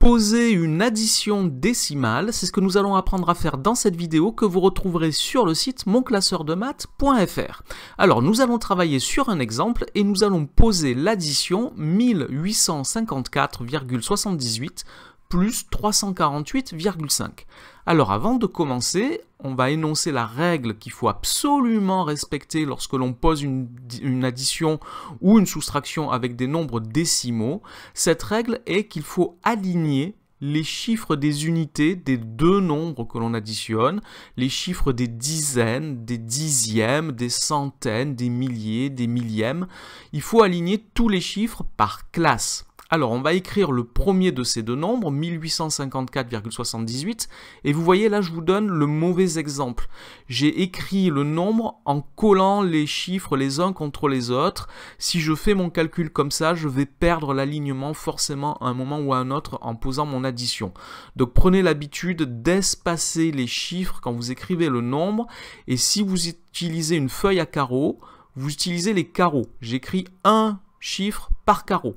Poser une addition décimale, c'est ce que nous allons apprendre à faire dans cette vidéo que vous retrouverez sur le site monclasseurdemaths.fr. Alors nous allons travailler sur un exemple et nous allons poser l'addition 1854,78 plus 348,5. Alors avant de commencer, on va énoncer la règle qu'il faut absolument respecter lorsque l'on pose une addition ou une soustraction avec des nombres décimaux. Cette règle est qu'il faut aligner les chiffres des unités des deux nombres que l'on additionne, les chiffres des dizaines, des dixièmes, des centaines, des milliers, des millièmes. Il faut aligner tous les chiffres par classe. Alors, on va écrire le premier de ces deux nombres, 1854,78, et vous voyez là, je vous donne le mauvais exemple. J'ai écrit le nombre en collant les chiffres les uns contre les autres. Si je fais mon calcul comme ça, je vais perdre l'alignement forcément à un moment ou à un autre en posant mon addition. Donc, prenez l'habitude d'espacer les chiffres quand vous écrivez le nombre, et si vous utilisez une feuille à carreaux, vous utilisez les carreaux. J'écris un chiffre par carreau.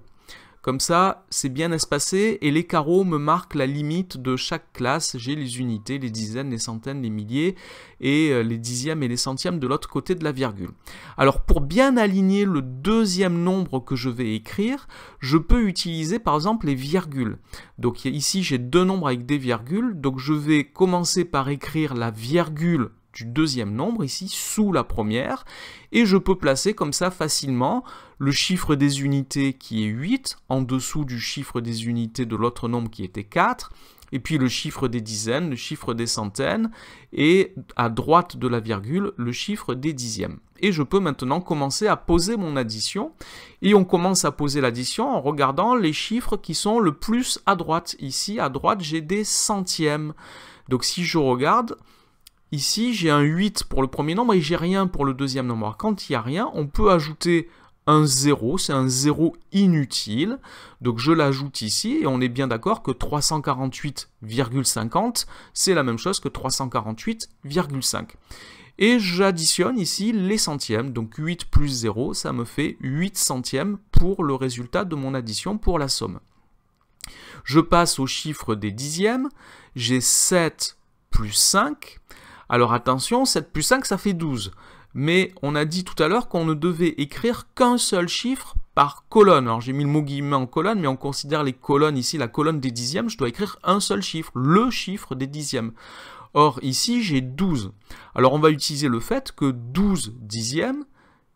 Comme ça, c'est bien espacé et les carreaux me marquent la limite de chaque classe. J'ai les unités, les dizaines, les centaines, les milliers et les dixièmes et les centièmes de l'autre côté de la virgule. Alors pour bien aligner le deuxième nombre que je vais écrire, je peux utiliser par exemple les virgules. Donc ici j'ai deux nombres avec des virgules, donc je vais commencer par écrire la virgule du deuxième nombre, ici, sous la première, et je peux placer comme ça facilement le chiffre des unités qui est 8, en dessous du chiffre des unités de l'autre nombre qui était 4, et puis le chiffre des dizaines, le chiffre des centaines, et à droite de la virgule, le chiffre des dixièmes. Et je peux maintenant commencer à poser mon addition, et on commence à poser l'addition en regardant les chiffres qui sont le plus à droite. Ici, à droite, j'ai des centièmes. Donc si je regarde, ici, j'ai un 8 pour le premier nombre et j'ai rien pour le deuxième nombre. Alors, quand il n'y a rien, on peut ajouter un 0, c'est un 0 inutile. Donc je l'ajoute ici et on est bien d'accord que 348,50, c'est la même chose que 348,5. Et j'additionne ici les centièmes, donc 8 plus 0, ça me fait 8 centièmes pour le résultat de mon addition pour la somme. Je passe au chiffre des dixièmes, j'ai 7 plus 5. Alors attention, 7 plus 5, ça fait 12. Mais on a dit tout à l'heure qu'on ne devait écrire qu'un seul chiffre par colonne. Alors j'ai mis le mot guillemets en colonne, mais on considère les colonnes ici, la colonne des dixièmes, je dois écrire un seul chiffre, le chiffre des dixièmes. Or ici, j'ai 12. Alors on va utiliser le fait que 12 dixièmes,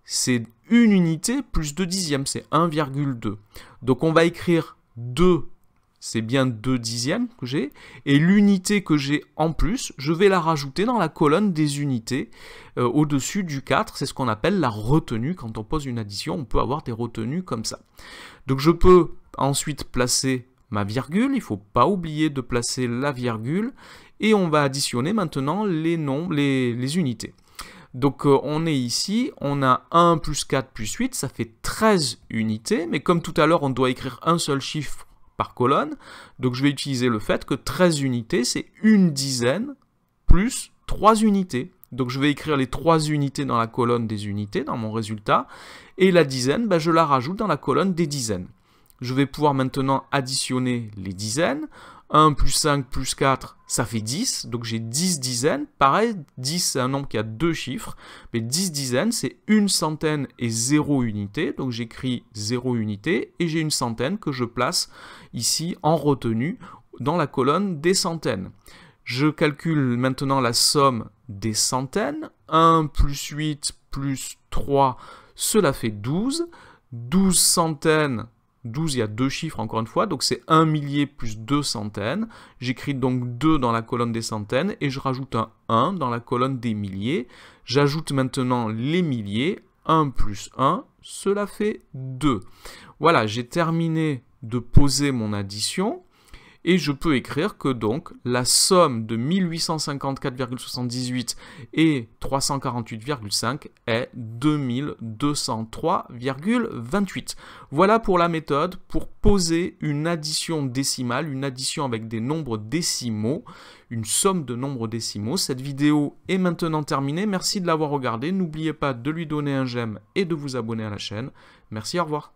c'est une unité plus 2 dixièmes, c'est 1,2. Donc on va écrire 2. C'est bien 2 dixièmes que j'ai, et l'unité que j'ai en plus, je vais la rajouter dans la colonne des unités au-dessus du 4, c'est ce qu'on appelle la retenue. Quand on pose une addition, on peut avoir des retenues comme ça. Donc je peux ensuite placer ma virgule, il ne faut pas oublier de placer la virgule, et on va additionner maintenant les nombres, les unités. Donc on est ici, on a 1 plus 4 plus 8, ça fait 13 unités, mais comme tout à l'heure on doit écrire un seul chiffre par colonne, donc je vais utiliser le fait que 13 unités, c'est une dizaine plus 3 unités. Donc je vais écrire les 3 unités dans la colonne des unités, dans mon résultat, et la dizaine, je la rajoute dans la colonne des dizaines. Je vais pouvoir maintenant additionner les dizaines. 1 plus 5 plus 4, ça fait 10, donc j'ai 10 dizaines. Pareil, 10 c'est un nombre qui a deux chiffres, mais 10 dizaines c'est une centaine et 0 unité, donc j'écris 0 unité, et j'ai une centaine que je place ici en retenue dans la colonne des centaines. Je calcule maintenant la somme des centaines, 1 plus 8 plus 3, cela fait 12, 12 centaines, 12, il y a deux chiffres encore une fois, donc c'est 1 millier plus 2 centaines. J'écris donc 2 dans la colonne des centaines et je rajoute un 1 dans la colonne des milliers. J'ajoute maintenant les milliers, 1 plus 1, cela fait 2. Voilà, j'ai terminé de poser mon addition. Et je peux écrire que donc la somme de 1854,78 et 348,5 est 2203,28. Voilà pour la méthode pour poser une addition décimale, une addition avec des nombres décimaux, une somme de nombres décimaux. Cette vidéo est maintenant terminée. Merci de l'avoir regardée. N'oubliez pas de lui donner un j'aime et de vous abonner à la chaîne. Merci, au revoir.